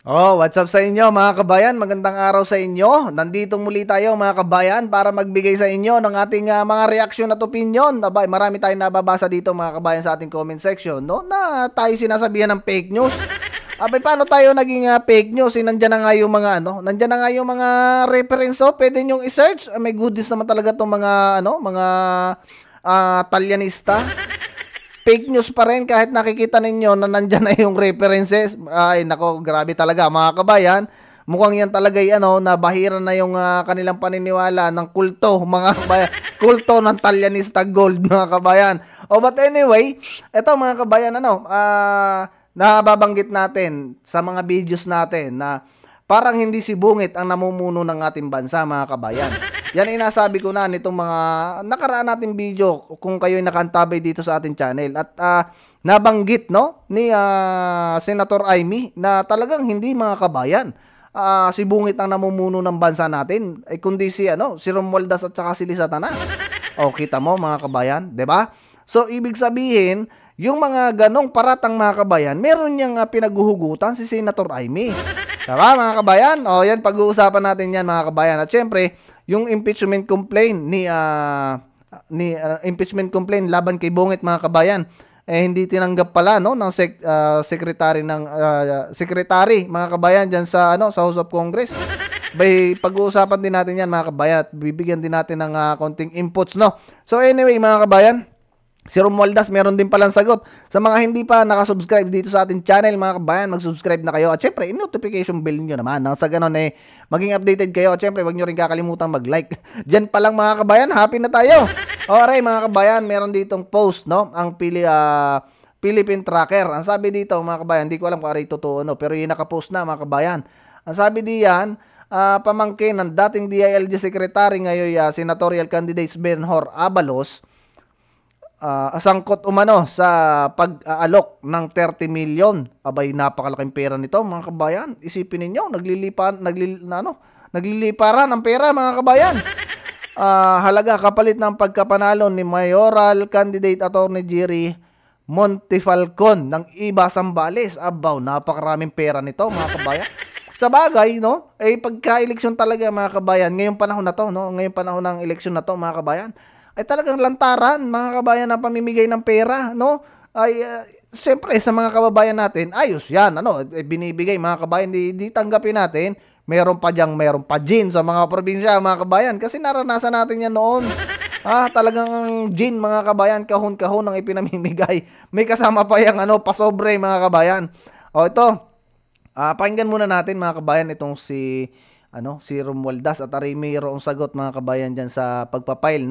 Oh, what's up sa inyo mga kabayan? Magandang araw sa inyo. Nandito muli tayo mga kabayan para magbigay sa inyo ng ating mga reaksyon at opinion. Abay, marami tayong nababasa dito mga kabayan sa ating comment section, no? Na tayo sinasabihan ng fake news. Abay, paano tayo naging fake news? Nandiyan na nga yung mga nandiyan na nga yung mga reference, oh. Pwede nyo i-search. May goodies naman talaga tong mga mga Talyanista. Fake news pa rin kahit nakikita ninyo na nandyan na yung references. Ay nako, grabe talaga mga kabayan. Mukhang yan talaga na bahira na yung kanilang paniniwala ng kulto mga kabayan. Kulto ng Talyanista Gold mga kabayan. But anyway, eto mga kabayan nababanggit natin sa mga videos natin na parang hindi si Bungit ang namumuno ng ating bansa mga kabayan. Yan inasabi ko na nitong mga nakaraan nating video kung kayo'y nakaantabay dito sa ating channel. At nabanggit ni Senator Amy na talagang hindi mga kabayan. Si Bungit ang namumuno ng bansa natin, ay kundi si Romualdez at saka si Lisa Tanas. O kita mo mga kabayan, 'di ba? So ibig sabihin, yung mga ganong paratang mga kabayan, meron niyang pinaguhugutan si Senator Amy. Diba mga kabayan? O yan, pag-uusapan natin yan mga kabayan. At syempre, yung impeachment complaint impeachment complaint laban kay Bungit mga kabayan, hindi tinanggap pala ng secretary secretary mga kabayan diyan sa sa House of Congress. Pag-uusapan din natin yan mga kabayan at bibigyan din natin ng konting inputs, no. So anyway mga kabayan, si Romualdez meron din palang sagot. Sa mga hindi pa nakasubscribe dito sa ating channel mga kabayan, mag-subscribe na kayo. At syempre, notification bell nyo naman. Nang sa ganun maging updated kayo. At syempre, wag nyo rin kakalimutan mag-like. Diyan pa lang mga kabayan, happy na tayo. Alright mga kabayan, meron ditong post, ang Philippine Tracker. Ang sabi dito mga kabayan, hindi ko alam kung aray totoo, pero yung nakapost na mga kabayan. Ang sabi diyan, pamangkin ng dating DILG Secretary ngayon senatorial candidates Benhur Abalos, sangkot umano sa pag-aalok ng 30 million. Abay, napakalaking pera nito mga kabayan. Isipin ninyo, nagliliparan ng pera mga kabayan. Halaga kapalit ng pagkapanalo ni mayoral candidate Attorney Jerry Montefalcon ng Iba Zambales. Abaw, napakaraming pera nito mga kabayan. Sa bagay, pagka-eleksyon talaga mga kabayan, ngayong panahon na to, ngayong panahon ng eleksyon na to mga kabayan, ay talagang lantaran mga kabayan ng pamimigay ng pera, siyempre sa mga kababayan natin, ayos yan, binibigay mga kabayan, di tanggapin natin. Meron pa gin sa mga probinsya mga kabayan, kasi naranasan natin yan noon. Talagang gin mga kabayan, kahon-kahon ang ipinamimigay. May kasama pa yung pasobre mga kabayan. Ito, pakinggan muna natin mga kabayan itong si Romualdez at mayroong sagot mga kabayan diyan sa pagpapile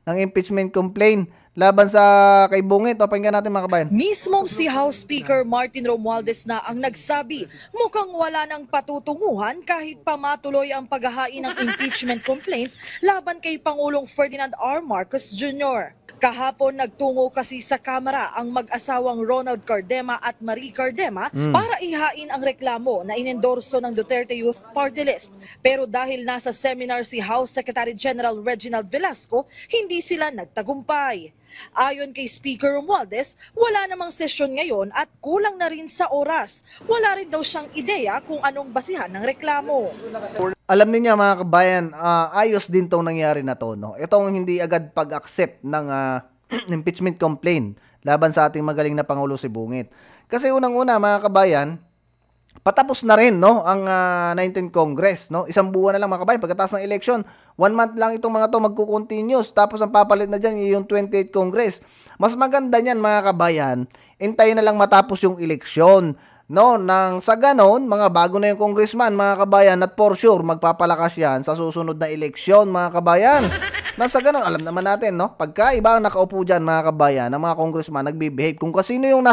ng impeachment complaint laban sa kay Bungit. O, pakinggan natin mga kabayan. Mismong si House Speaker Martin Romualdez na ang nagsabi, mukhang wala nang patutunguhan kahit pa matuloy ang paghahain ng impeachment complaint laban kay Pangulong Ferdinand R. Marcos Jr. Kahapon nagtungo kasi sa Kamara ang mag-asawang Ronald Cardema at Marie Cardema para ihain ang reklamo na inendorso ng Duterte Youth Party List. Pero dahil nasa seminar si House Secretary General Reginald Velasco, hindi sila nagtagumpay. Ayon kay Speaker Romualdez, wala namang sesyon ngayon at kulang na rin sa oras. Wala rin daw siyang ideya kung anong basihan ng reklamo. Alam niyo mga kabayan, ayos din tong nangyari na to, Itong hindi agad pag-accept ng impeachment complaint laban sa ating magaling na Pangulo si Bungit. Kasi unang-una mga kabayan, patapos na rin ang 19th Congress, Isang buwan na lang mga kabayan pagkatapos ng election. 1 month lang itong mga to magko-continuous, tapos ang papalit na diyan yung 28th Congress. Mas maganda niyan mga kabayan, hintayin na lang matapos yung eleksyon. Nang sa ganon, mga bago na yung congressman, mga kabayan, at for sure, magpapalakas yan sa susunod na eleksyon, mga kabayan. Nang sa ganon, alam naman natin, pagka iba ang nakaupo dyan, mga kabayan, ng mga congressman, nagbibehave. Kung sino yung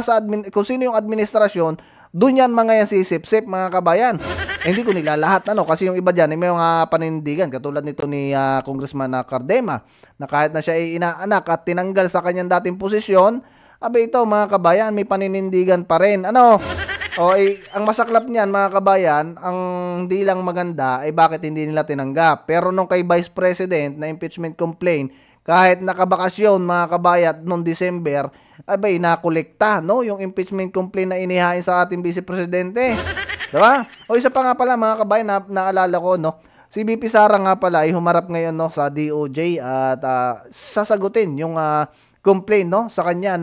kung sino yung administrasyon, dun yan mga yan sisip-sip, mga kabayan. Hindi ko nilalahat, kasi yung iba dyan, may mga panindigan, katulad nito ni Congressman Cardema, na kahit na siya ay inaanak at tinanggal sa kanyang dating posisyon, abe ito, mga kabayan, may paninindigan pa rin. Ang masaklap niyan mga kabayan, ang hindi lang maganda ay bakit hindi nila tinanggap. Pero nung kay Vice President na impeachment complaint, kahit nakabakasyon mga kabayan noong December, abay nakolekta yung impeachment complaint na inihain sa ating Vice Presidente. Diba? O isa pa nga pala mga kabayan, naalala ko, no? Si VP Sara nga pala ay humarap ngayon, no, sa DOJ at sasagutin yung complaint, no, sa kanya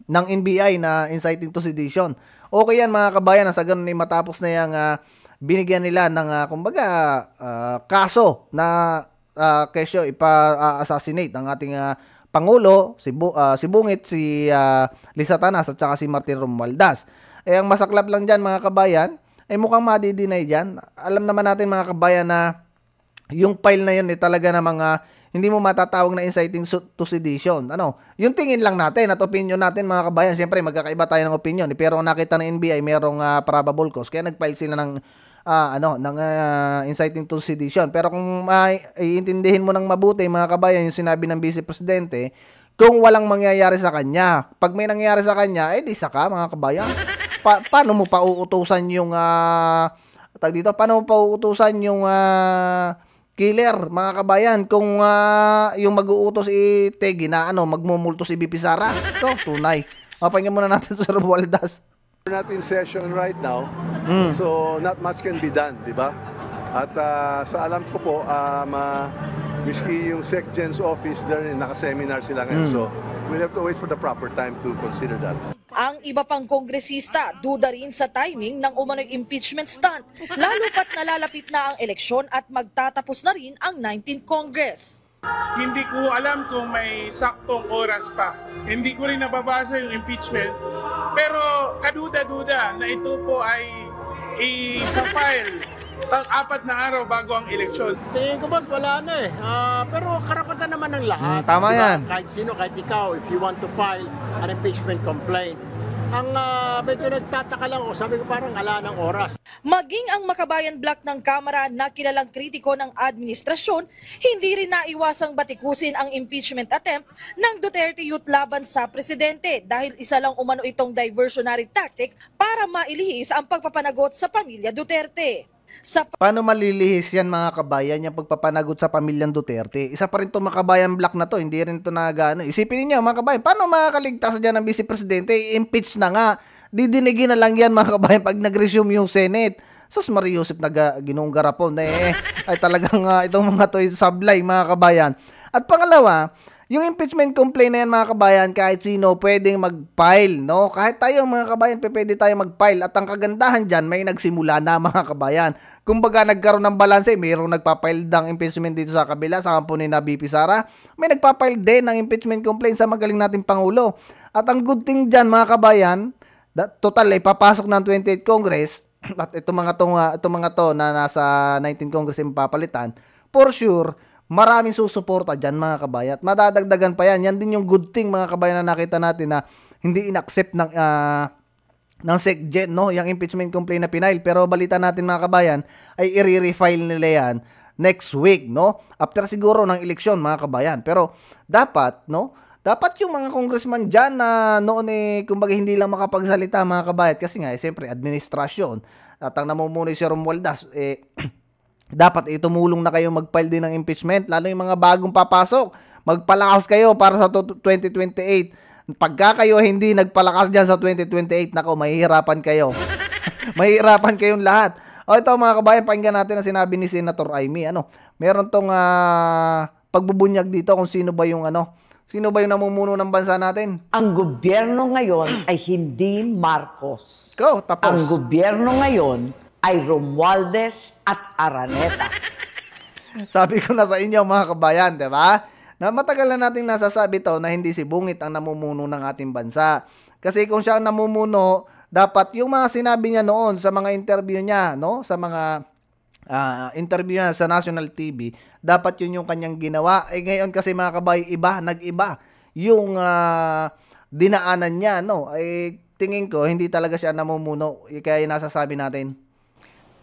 ng NBI na inciting to sedition. Okay yan mga kabayan, sa ganun ay matapos na yung binigyan nila ng kumbaga kaso na kesyo ipa-assassinate ang ating Pangulo, si Bungit, si Lisa Tanas at saka si Martin Romualdez. Ang masaklap lang dyan mga kabayan, ay mukhang madidinay dyan. Alam naman natin mga kabayan na yung file na yun talaga na mga hindi mo matatawag na inciting to sedition. Yung tingin lang natin at opinion natin mga kabayan, siyempre magkakaiba tayo ng opinion. Pero nakita ng NBI merong probable cause, kaya nag-file sila ng inciting to sedition. Pero kung iintindihin mo ng mabuti mga kabayan yung sinabi ng Vice Presidente, kung walang mangyayari sa kanya, pag may nangyayari sa kanya, di saka mga kabayan. Paano mo pa uutusan yung paano mo pa uutusan yung killer mga kabayan kung yung mag-uutos Tegi na magmumulto si VP Sara? Ito, tunay. Mapakinggan muna natin sa Romualdez. We're not in session right now, so not much can be done, di ba? At sa alam ko po, miski yung SecGen's office, naka-seminar sila ngayon, so we'll have to wait for the proper time to consider that. Ang iba pang kongresista, duda rin sa timing ng umano'y impeachment stunt, lalo pat nalalapit na ang eleksyon at magtatapos na rin ang 19th Congress. Hindi ko alam kung may saktong oras pa. Hindi ko rin nababasa yung impeachment. Pero kaduda-duda na ito po ay i-file 4 na araw bago ang eleksyon. Tingin ko boss, wala na eh. Pero karapatan naman ng lahat. Tama diba? yan. Kahit sino, kahit ikaw, if you want to file an impeachment complaint. Ang medyo nagtataka lang, sabi ko parang ala ng oras. Maging ang Makabayan Block ng Kamara na kilalang kritiko ng administrasyon, hindi rin naiwasang batikusin ang impeachment attempt ng Duterte Youth laban sa presidente dahil isa lang umano itong diversionary tactic para mailihis ang pagpapanagot sa pamilya Duterte. Paano malilihis yan mga kabayan, yung pagpapanagot sa pamilyang Duterte? Isa pa rin to Makabayan Block na to, hindi rin to nagano. Isipin niyo mga kabayan, paano makakaligtas dyan ng Vice Presidente? Impeach na nga. Didinigin na lang yan mga kabayan pag nag-resume yung Senate. Sus Maria Joseph na ginong garapon ay talagang itong mga to sablay mga kabayan. At pangalawa, yung impeachment complaint na yan mga kabayan, kahit sino pwedeng mag-file, no? Kahit tayo mga kabayan, pwede tayo mag-file. At ang kagandahan dyan, may nagsimula na mga kabayan. Kumbaga nagkaroon ng balanse, mayroong nagpa-file ng impeachment dito sa kabila, sa kampo ni VP Sara. May nagpa-file din ng impeachment complaint sa magaling nating Pangulo. At ang good thing dyan mga kabayan, total ay papasok ng 28th Congress, at itong mga to na nasa 19th Congress yung papalitan, for sure, maraming susuporta dyan mga kabayan. At madadagdagan pa yan. Yan din yung good thing mga kabayan na nakita natin na hindi in-accept ng SecGen, no? Yung impeachment complaint na pinail. Pero balita natin mga kabayan ay i-refile nila yan next week, no? After siguro ng eleksyon mga kabayan. Pero dapat, no? Dapat yung mga congressman dyan na noon kumbaga hindi lang makapagsalita mga kabayan. Kasi nga, siyempre, administrasyon. At ang namumuno si Romualdez, dapat tumulong na kayo mag-file din ng impeachment, lalo yung mga bagong papasok. Magpalakas kayo para sa 2028. Pagka kayo hindi nagpalakas dyan sa 2028, nako, mahihirapan kayo. Mahihirapan kayong lahat. O ito mga kabayan, pakinggan natin ang sinabi ni Senator Amy. Meron tong pagbubunyag dito kung sino ba yung namumuno ng bansa natin. Ang gobyerno ngayon ay hindi Marcos. Tapos. Ang gobyerno ngayon ay Romualdez at Araneta. Sabi ko na sa inyo mga kabayan, di ba? Na matagal na nating nasasabi to na hindi si Bungit ang namumuno ng ating bansa. Kasi kung siya ang namumuno, dapat yung mga sinabi niya noon sa mga interview niya, no? Sa mga interview niya sa national TV, dapat yun yung kanyang ginawa. Ngayon kasi mga kabayan, nag-iba yung dinaanan niya, no? Tingin ko, hindi talaga siya namumuno. Kaya nasasabi natin.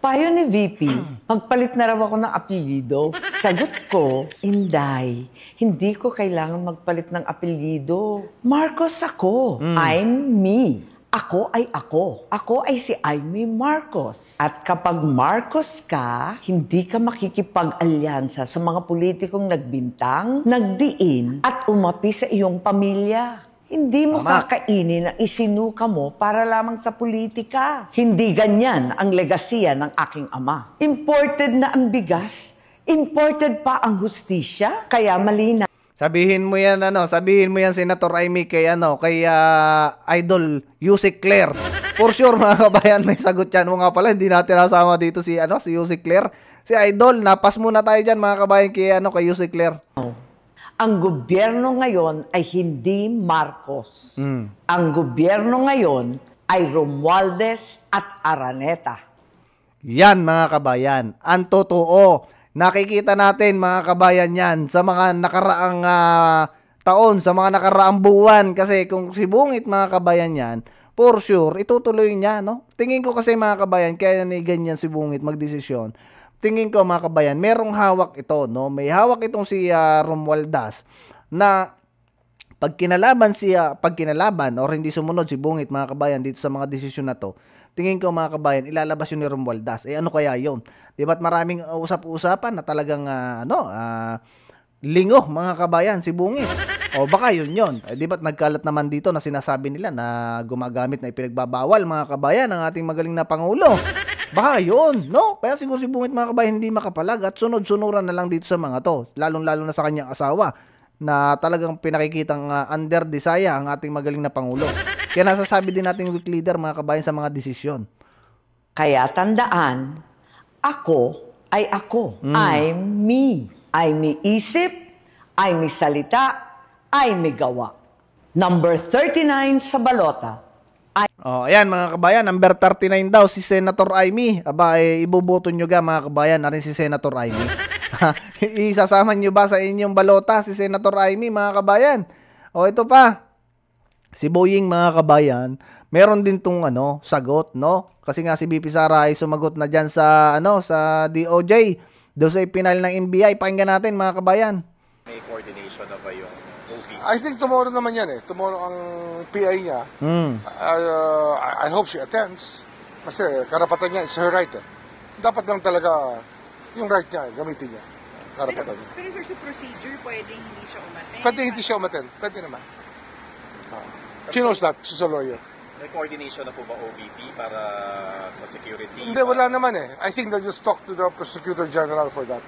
Payo ni VP, magpalit na raw ako ng apelyido. Sagot ko, Inday, hindi ko kailangan magpalit ng apelyido. Marcos ako. I'm me. Ako ay ako. Ako ay si Amy Marcos. At kapag Marcos ka, hindi ka makikipag-alyansa sa mga politikong nagbintang, nagdiin, at umapi sa iyong pamilya. Hindi mo Tama. kakainin ang isinuka mo para lamang sa politika. Hindi ganyan ang legasiya ng aking ama. Imported na ang bigas, imported pa ang hustisya, kaya malinaw. Sabihin mo yan Senator Amy kay Idol Yusik Claire. For sure mga kabayan may sagot yan. O nga pala hindi natin nasama dito si Yusik Claire. Si Idol, napas muna tayo diyan mga kabayan kay Yusik Claire. Ang gobyerno ngayon ay hindi Marcos. Ang gobyerno ngayon ay Romualdez at Araneta. Yan mga kabayan, ang totoo. Nakikita natin mga kabayan yan sa mga nakaraang taon, sa mga nakaraang buwan. Kasi kung si Bungit mga kabayan yan, for sure, itutuloy niya, no? Tingin ko kasi mga kabayan, kaya ni ganyan si Bungit magdesisyon. Tingin ko mga kabayan, merong hawak ito, no? May hawak itong si Romualdez na pag kinalaban or hindi sumunod si Bungit mga kabayan dito sa mga desisyon na to, tingin ko mga kabayan, ilalabas yun ni Romualdez. Ano kaya yun? Di ba't maraming usap-usapan na talagang lingo mga kabayan si Bungit? O baka yun. Di ba't nagkalat naman dito na sinasabi nila na gumagamit na ipinagbabawal mga kabayan ng ating magaling na Pangulo? Baka yun, no? Kaya siguro si Bungit mga kabayan hindi makapalag at sunod-sunuran na lang dito sa mga to. Lalong-lalo na sa kanyang asawa na talagang pinakikitang under desire ang ating magaling na Pangulo. Kaya nasasabi din natin weak leader mga kabayan sa mga desisyon. Kaya tandaan, ako ay ako. I'm me. Ay may isip, ay may salita, ay may gawa. Number 39 sa balota. Ayan mga kabayan, number 39 daw si Senator Amy. Aba, iboboto nyo ga mga kabayan na rin si Senator Amy. Isasama nyo ba sa inyong balota si Senator Amy mga kabayan? Ito pa. Si Boying mga kabayan, meron din tong sagot, no? Kasi nga si BP Sara ay sumagot na diyan sa sa DOJ, doon sa ipinal ng NBI. Pakinggan natin mga kabayan. May coordination na ba yung OVP? I think tomorrow naman yan Tomorrow ang PI niya. I hope she attends. Kasi karapatan niya, it's her right Dapat lang talaga yung right niya, gamitin niya. Karapatan niya. Pero sir, sa procedure, pwedeng hindi siya umaten? Pwede hindi siya umaten. Pwede naman. She knows that. She's a lawyer. May coordination na po ba OVP para sa security? Hindi, wala naman I think they'll just talk to the Prosecutor General for that.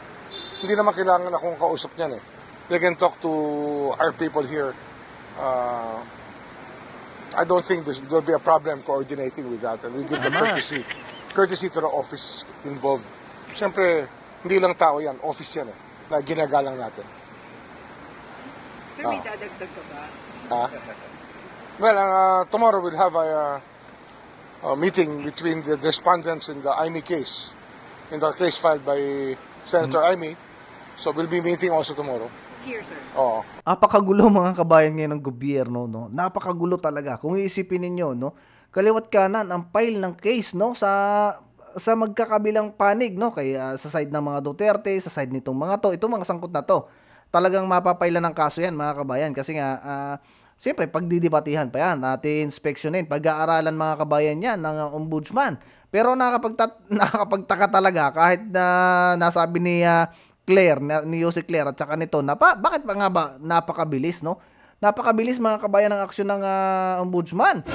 Hindi naman kailangan akong kausap niyan They can talk to our people here. I don't think there'll be a problem coordinating with that. And we give the courtesy to the office involved. Siyempre, hindi lang tao yan. Office yan na ginagalang natin. Sir, may dadagdag ka ba? Well, tomorrow we'll have a meeting between the respondents in the Amy case, in the case filed by Senator Amy. So we'll be meeting also tomorrow. Here, sir. Oo. Napakagulo mga kabayan ngayon ng gobyerno, no? Napakagulo talaga. Kung iisipin ninyo, no? Kaliwat kanan ang file ng case, no? Sa magkakabilang panig, no? Kaya sa side ng mga Duterte, sa side nitong mga to, itong mga sangkot na to, talagang mapapailan ng kaso yan mga kabayan. Kasi nga, siyempre, pagdidibatihan pa yan, natin inspeksyonin, pag-aaralan mga kabayan yan ng ombudsman. Pero nakakapagtaka talaga kahit na nasabi ni Claire, ni Yusik Claire at saka nito, bakit pa nga ba napakabilis, no? Napakabilis mga kabayan ng aksyon ng ombudsman.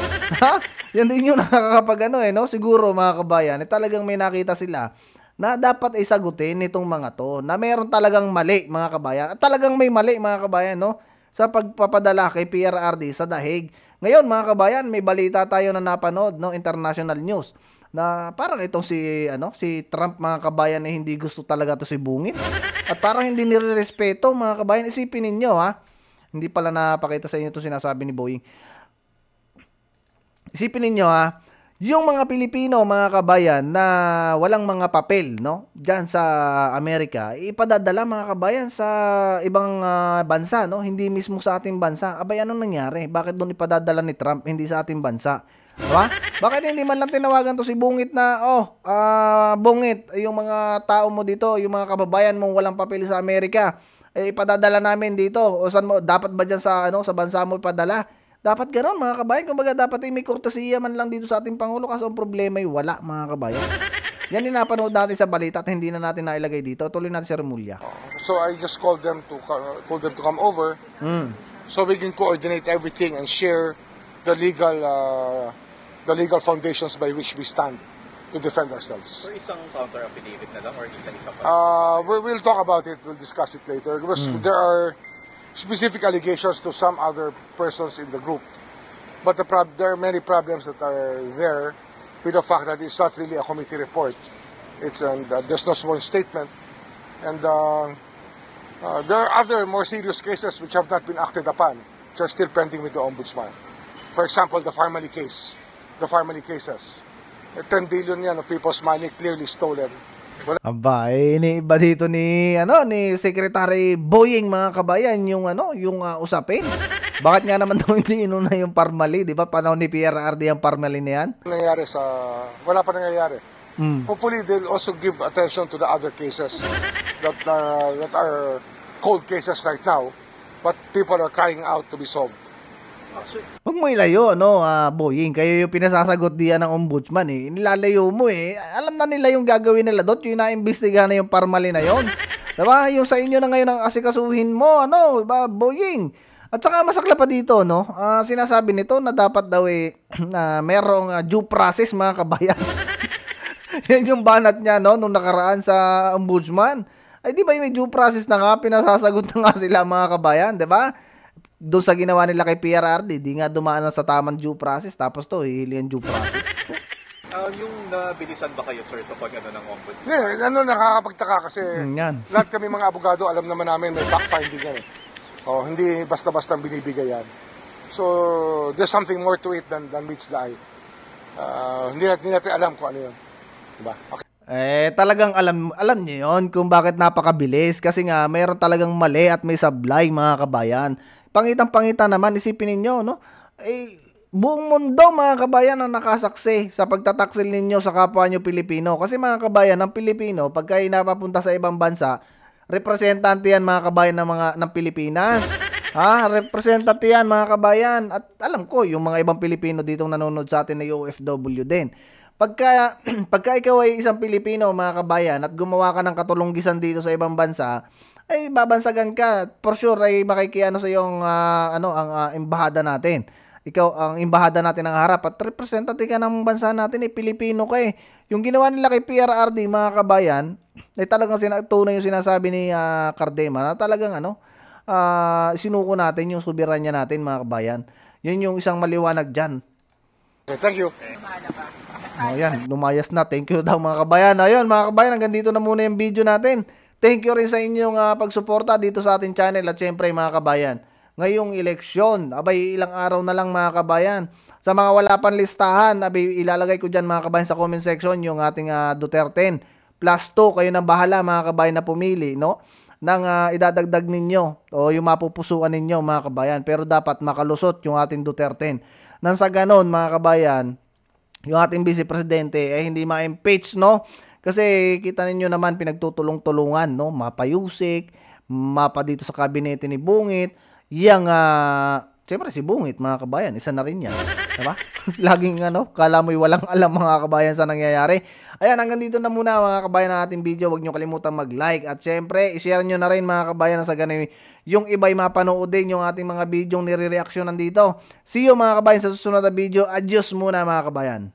Yan din yung nakakapag no? Siguro mga kabayan, talagang may nakita sila na dapat ay sagutin nitong mga to, na meron talagang mali mga kabayan. At talagang may mali mga kabayan, no? Sa pagpapadala kay PRRD sa dahig. Ngayon mga kabayan, may balita tayo na napanood, no? International news. Na parang itong si Trump mga kabayan na hindi gusto talaga to si Bungit. At parang hindi nirerespeto mga kabayan. Isipin ninyo hindi pala napakita sa inyo itong sinasabi ni Boying. Isipin ninyo yung mga Pilipino mga kabayan na walang mga papel, no? Diyan sa Amerika, ipadadala mga kabayan sa ibang bansa, no? Hindi mismo sa ating bansa. Abay, anong nangyari? Bakit doon ipadadala ni Trump, hindi sa ating bansa? Diba? Bakit hindi man lang tinawagan to si Bungit na, Bungit, yung mga tao mo dito, yung mga kababayan mong walang papel sa Amerika, ipadadala namin dito. O saan mo, dapat ba dyan sa bansa mo ipadala? Dapat ganoon mga kabayan. Kumbaga dapat may kurtesiya man lang dito sa ating Pangulo, kasi ang problema ay wala mga kabayan. Yan din napanood natin sa balita at hindi na natin nailagay dito. Tuloy natin si Remulla. So I just called them to come over. so we can coordinate everything and share the legal foundations by which we stand to defend ourselves. Or isang counter affidavit na lang or isa-isa pa? We'll talk about it. We'll discuss it later. Because there are specific allegations to some other persons in the group. But there are many problems that are there with the fact that it's not really a committee report. There's no sworn statement. And there are other more serious cases which have not been acted upon, which are still pending with the Ombudsman. For example, the Farmally case. The Farmally cases. 10 billion yan of people's money clearly stolen. Aba, iniiba dito ni Secretary Boying, mga kabayan, yung usapin. Bakit nga naman daw hindi inuna yung Farmally, di ba? Panahon ni PRRD ang Farmally na yan. Wala pa nangyayari. Hopefully, they'll also give attention to the other cases that are cold cases right now, but people are crying out to be solved. Huwag mo ilayo, Boying. Kayo yung pinasasagot diyan ng ombudsman eh. Nilalayo mo eh. Alam na nila yung gagawin nila doon. Yung naimbestigahan na yung Farmally na yon. Diba? Yung sa inyo na ngayon ang asikasuhin mo, Boying. At saka masakla pa dito, sinasabi nito na dapat daw na merong due process, mga kabayan. Yan yung banat niya, nung nakaraan sa ombudsman. Ay, di ba yung may due process na nga, pinasasagot na nga sila, mga kabayan, di ba? Doon sa ginawa nila kay PRRD, di nga dumaan sa tamang due process, tapos hihili ang due process. Yung nabilisan ba kayo, sir, sa pag-ano ng ombudsman? Yeah, nakakapagtaka kasi lahat kami mga abogado, alam naman namin may fact-finding yan eh. Hindi basta-basta binibigay yan. So, there's something more to it than meets the eye. Hindi natin alam kung ano yun. Diba? Okay. Talagang alam niyo yon kung bakit napakabilis. Kasi nga, mayroon talagang mali at may sablay, mga kabayan. Pangitang-pangita naman, isipin ninyo, buong mundo, mga kabayan, ang nakasaksi sa pagtataksil ninyo sa kapwa nyo Pilipino. Kasi, mga kabayan, ng Pilipino, pagka napapunta sa ibang bansa, representante yan, mga kabayan, ng Pilipinas. Representante yan, mga kabayan. At alam ko, yung mga ibang Pilipino ditong nanonood sa atin na OFW din. Pagka ikaw ay isang Pilipino, mga kabayan, at gumawa ka ng katulunggisan dito sa ibang bansa, ay babansagan ka. For sure ay makikiano sa yung ang embahada natin. Ikaw ang embahada natin ang harap at representative ka ng bansa natin, Pilipino ka eh. Yung ginawa nila kay PRRD, mga kabayan, ay talagang tunay yung sinasabi ni Cardema na talagang sinuko natin yung soberanya natin, mga kabayan. Yun yung isang maliwanag diyan. Thank you. Ayan, lumayas na. Thank you daw, mga kabayan. Ayun, mga kabayan, hanggang dito na muna yung video natin. Thank you rin sa inyong pagsuporta dito sa ating channel at syempre, mga kabayan, ngayong eleksyon, ilang araw na lang, mga kabayan. Sa mga wala pang listahan, ilalagay ko dyan, mga kabayan, sa comment section yung ating Duterte plus 2. Kayo na bahala, mga kabayan, na pumili, nang idadagdag ninyo o yung mapupusuan ninyo, mga kabayan. Pero dapat makalusot yung ating Duterte. Nang sa ganon, mga kabayan, yung ating vice presidente ay hindi ma-impeach, Kasi kita ninyo naman pinagtutulong-tulungan, Mapa Yusek, mapa dito sa kabinete ni Bungit, siyempre si Bungit, mga kabayan, isa na rin yan. Diba? Laging kala mo'y walang alam, mga kabayan, sa nangyayari. Ayan, hanggang dito na muna, mga kabayan, ng ating video. Huwag nyo kalimutan mag-like at siyempre, i-share nyo na rin, mga kabayan, sa ganun yung iba'y mapanood din yung ating mga video nire-reaksyonan dito. See you, mga kabayan, sa susunod na video. Adios muna, mga kabayan.